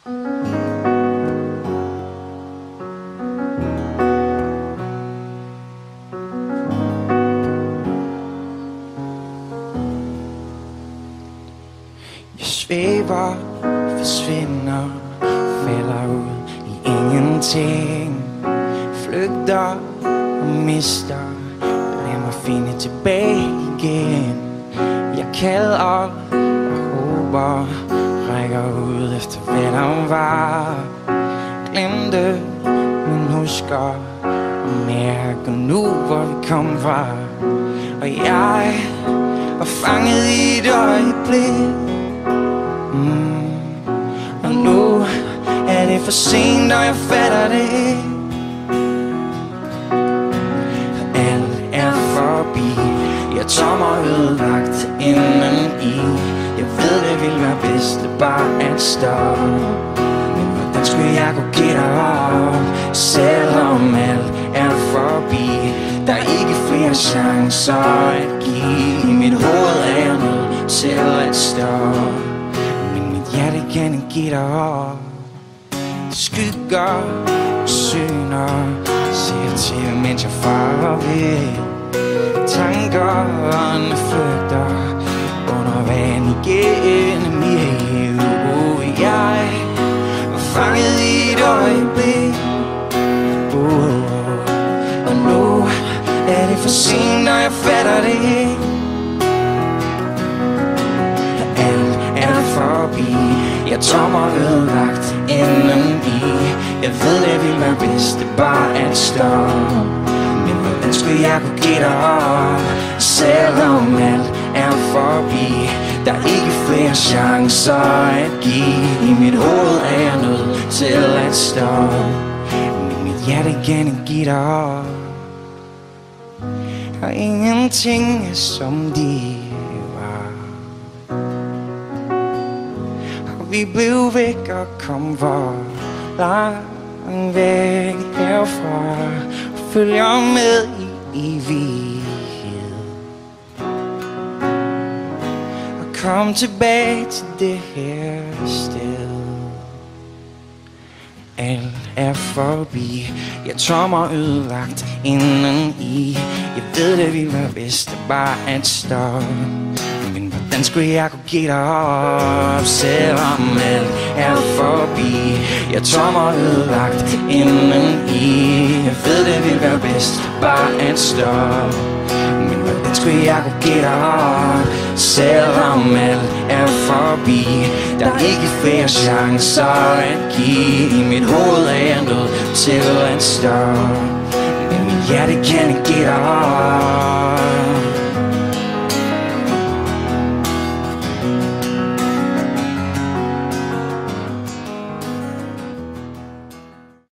Jeg svæver, forsvinder, falder ud i ingenting, flygter og mister, lad mig finde tilbage igen. Jeg kalder og håber, rækker ud efter hvad der var, glemte, men husker og mærker nu hvor vi kom fra. Og jeg var fanget i et øjeblik, og nu er det for sent, og jeg fatter det ikke. Alt er forbi, jeg er tom og ødelagt indeni. Jeg ved det ville være bedst bare at stoppe, men hvordan skulle jeg kunne give dig op, selvom alt er forbi? Der er ikke flere chancer at give. Mit hoved er nødt til at stoppe, men mit hjerte kan ikke give dig op. Skygger og syner, ser til mens jeg farer væk. Tankerne flygter under vand igennem mit hoved. Jeg var fanget i et øjeblik, og nu er det for sent, og jeg fatter det ikke. Alt er forbi, jeg er tom og ødelagt indeni. Jeg ved det ville være bedst bare at stoppe, men hvordan skulle jeg kunne give dig op, selvom alt er forbi? Der er ikke flere chancer at give. Mit hoved er nødt til at stoppe, men mit hjerte kan ikke give dig op. Og ingenting er som de var, og vi blev væk og kom hvor langt væk herfra, og følger med i evighed, og kom tilbage til det her sted. Alt er forbi, jeg er tom og ødelagt indeni. Jeg ved det ville være bedst bare at stoppe, men hvordan skulle jeg kunne give dig op, selvom alt er forbi? Jeg er tom og ødelagt indeni. Jeg ved det ville være bedst bare at stoppe, men hvordan skulle jeg kunne give dig op, selvom alt er forbi? Der er ikke flere chancer at give. Mit hoved er nødt til at stoppe, men mit hjerte kan ikke give dig op.